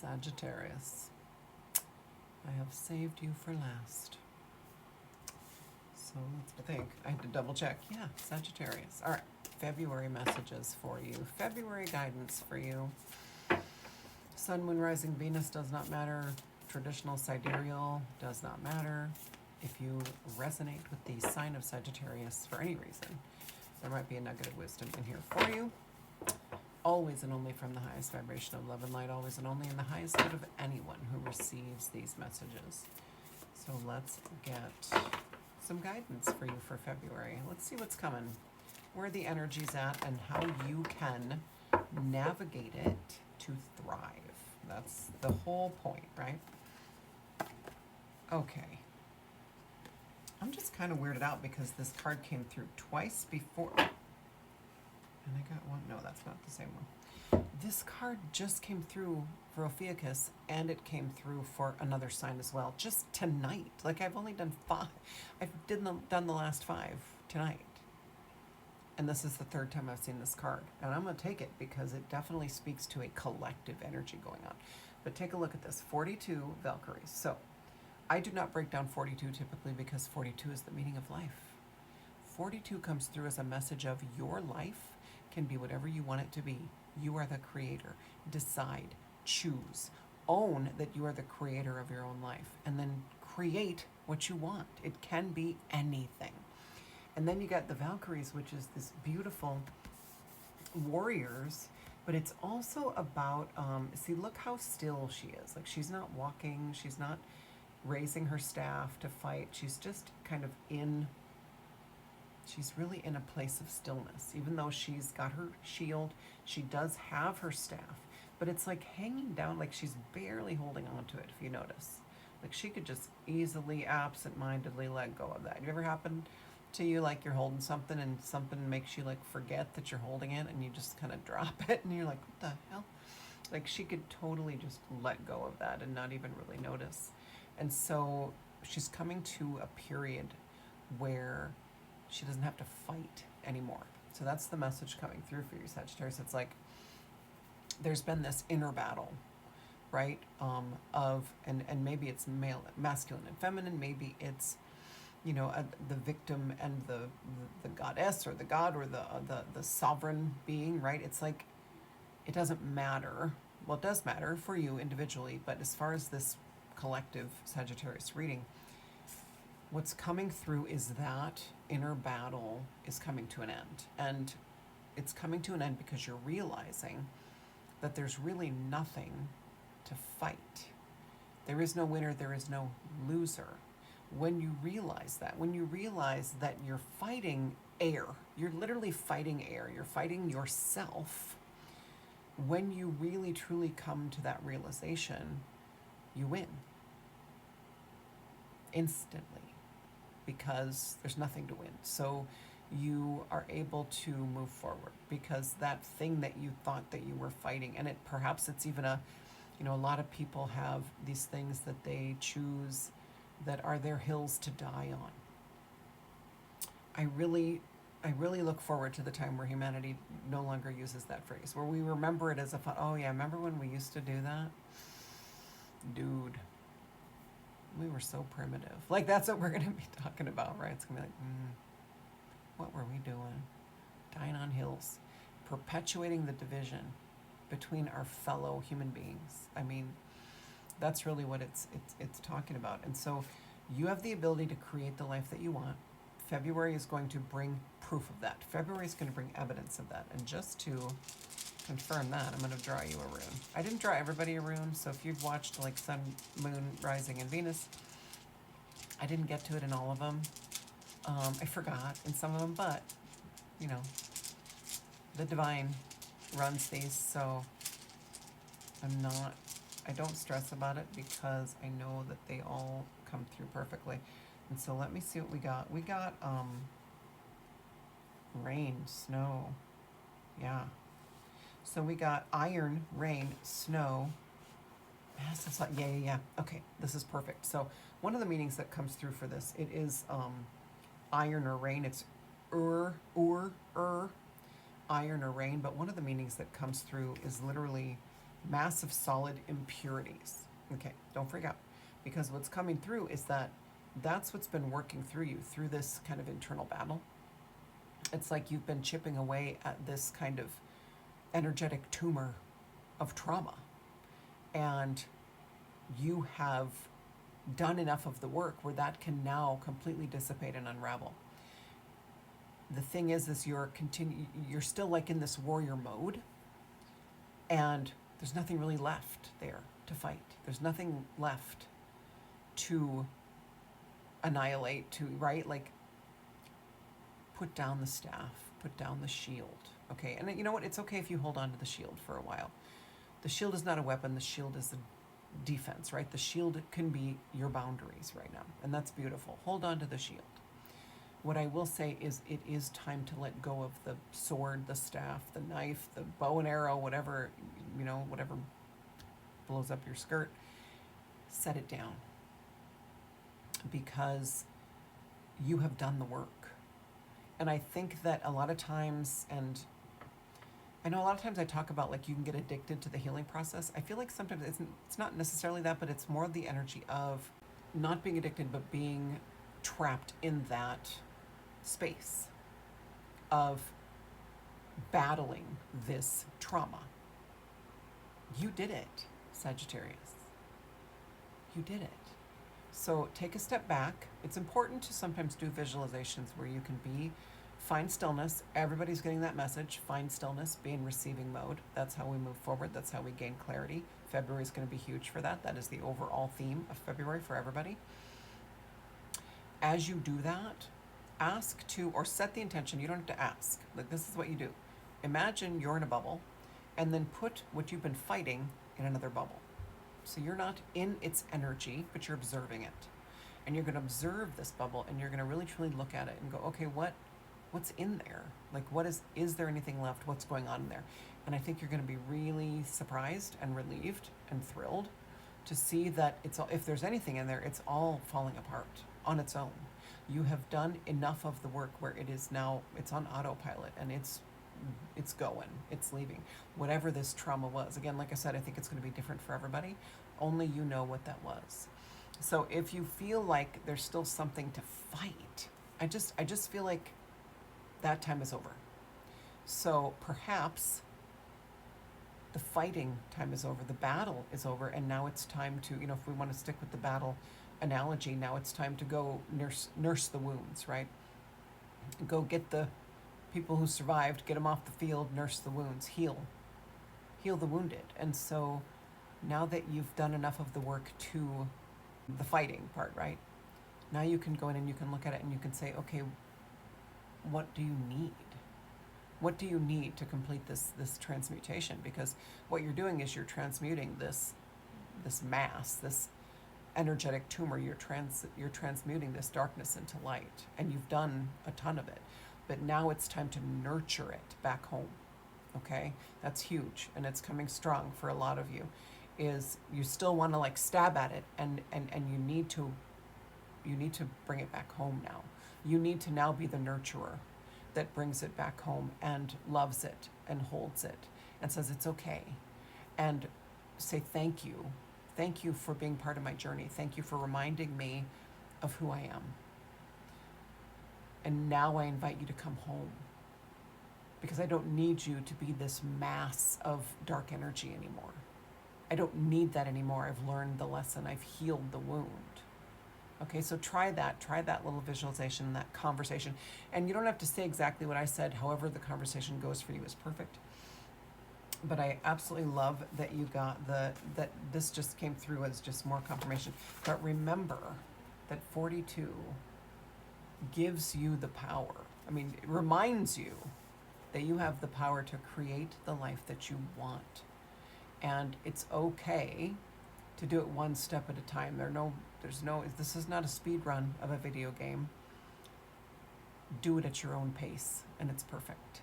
Sagittarius, I have saved you for last. So let's think. I had to double check. Yeah, Sagittarius. All right, February messages for you. February guidance for you. Sun, Moon, Rising, Venus does not matter. Traditional sidereal does not matter. If you resonate with the sign of Sagittarius for any reason, there might be a nugget of wisdom in here for you. Always and only from the highest vibration of love and light, always and only in the highest good of anyone who receives these messages. So let's get some guidance for you for February. Let's see what's coming, where the energy's at, and how you can navigate it to thrive. That's the whole point, right? Okay. I'm just kind of weirded out because this card came through twice before. And I got one. No, that's not the same one. This card just came through for Ophiuchus, and it came through for another sign as well, just tonight. Like, I've only done 5. I've done the last 5 tonight. And this is the 3rd time I've seen this card. And I'm going to take it because it definitely speaks to a collective energy going on. But take a look at this. 42 Valkyries. So I do not break down 42 typically because 42 is the meaning of life. 42 comes through as a message of your life can be whatever you want it to be. You are the creator. Decide, choose, own that you are the creator of your own life, and then create what you want. It can be anything. And then you got the Valkyries, which is this beautiful warriors, but it's also about, see, look how still she is. Like, she's not walking, she's not raising her staff to fight. She's just kind of she's really in a place of stillness. Even though she's got her shield, she does have her staff, but it's like hanging down, like she's barely holding on to it, if you notice. Like, she could just easily, absent-mindedly let go of that. You ever happened to you, like you're holding something and something makes you like forget that you're holding it and you just kind of drop it and you're like, what the hell? Like, she could totally just let go of that and not even really notice. And so she's coming to a period where she doesn't have to fight anymore. So that's the message coming through for you, Sagittarius. It's like there's been this inner battle, right? And maybe it's male, masculine and feminine. Maybe it's, you know, the victim and the goddess or the god or the sovereign being, right? It's like, it doesn't matter. Well, it does matter for you individually, but as far as this collective Sagittarius reading, what's coming through is that inner battle is coming to an end. And it's coming to an end because you're realizing that there's really nothing to fight. There is no winner, there is no loser. When you realize that you're fighting air, you're literally fighting air, you're fighting yourself. When you really truly come to that realization, you win instantly because there's nothing to win. So you are able to move forward because that thing that you thought that you were fighting, and perhaps it's even a lot of people have these things that they choose that are their hills to die on. I really look forward to the time where humanity no longer uses that phrase, where we remember it as a fun, oh yeah, remember when we used to do that? Dude, we were so primitive. Like, that's what we're going to be talking about, right? It's going to be like, what were we doing? Dying on hills, perpetuating the division between our fellow human beings. I mean, that's really what it's talking about. And so you have the ability to create the life that you want. February is going to bring proof of that. February is going to bring evidence of that. And just to confirm that, I'm going to draw you a rune. I didn't draw everybody a rune, so if you've watched like Sun, Moon, Rising, and Venus, I didn't get to it in all of them. I forgot in some of them, but, you know, the divine runs these, so I don't stress about it because I know that they all come through perfectly. And so let me see what we got. We got rain, snow. Yeah. So we got iron, rain, snow. Yeah. Okay, this is perfect. So one of the meanings that comes through for this, it is iron or rain. It's iron or rain. But one of the meanings that comes through is literally massive solid impurities. Okay, don't freak out, because what's coming through is that's what's been working through you through this kind of internal battle. It's like you've been chipping away at this kind of energetic tumor of trauma, and you have done enough of the work where that can now completely dissipate and unravel. The thing is you're still like in this warrior mode, and there's nothing really left there to fight. There's nothing left to annihilate, to, right? Like, put down the staff, put down the shield. Okay, and you know what? It's okay if you hold on to the shield for a while. The shield is not a weapon, the shield is a defense, right? The shield can be your boundaries right now, and that's beautiful. Hold on to the shield. What I will say is it is time to let go of the sword, the staff, the knife, the bow and arrow, whatever, whatever blows up your skirt. Set it down, because you have done the work. And I think that a lot of times, and I know a lot of times I talk about like you can get addicted to the healing process. I feel like sometimes it's not necessarily that, but it's more the energy of not being addicted, but being trapped in that space of battling this trauma. You did it, Sagittarius. You did it. So take a step back. It's important to sometimes do visualizations where you can find stillness. Everybody's getting that message. Find stillness, be in receiving mode. That's how we move forward. That's how we gain clarity. February is going to be huge for that. That is the overall theme of February for everybody. As you do that, ask to, or set the intention. You don't have to ask. Like, this is what you do. Imagine you're in a bubble, and then put what you've been fighting in another bubble. So you're not in its energy, but you're observing it. And you're going to observe this bubble, and you're going to really truly look at it and go, okay, what's in there? Like, is there anything left? What's going on in there? And I think you're going to be really surprised and relieved and thrilled to see that it's all, if there's anything in there, it's all falling apart on its own. You have done enough of the work where it is now, it's on autopilot, and it's going, it's leaving. Whatever this trauma was, again, like I said, I think it's going to be different for everybody. Only you know what that was. So if you feel like there's still something to fight, I just feel like that time is over. So perhaps the fighting time is over, the battle is over, and now it's time to, if we want to stick with the battle analogy, now it's time to go nurse the wounds, right? Go get the people who survived, get them off the field, nurse the wounds, heal the wounded. And so now that you've done enough of the work to the fighting part, right? Now you can go in and you can look at it and you can say, okay, what do you need? What do you need to complete this transmutation? Because what you're doing is you're transmuting this mass, this energetic tumor. You're transmuting this darkness into light, and you've done a ton of it. But now it's time to nurture it back home. Okay, that's huge, and it's coming strong for a lot of you. Is you still want to like stab at it, and you need to bring it back home now. You need to now be the nurturer that brings it back home and loves it and holds it and says it's okay, and say thank you for being part of my journey. Thank you for reminding me of who I am. And now I invite you to come home, because I don't need you to be this mass of dark energy anymore. I don't need that anymore. I've learned the lesson. I've healed the wound. Okay, so try that little visualization, that conversation. And you don't have to say exactly what I said. However the conversation goes for you is perfect. But I absolutely love that you got that this just came through as just more confirmation. But remember that 42 gives you the power. I mean, it reminds you that you have the power to create the life that you want. And it's okay to do it one step at a time. This is not a speed run of a video game. Do it at your own pace, and it's perfect.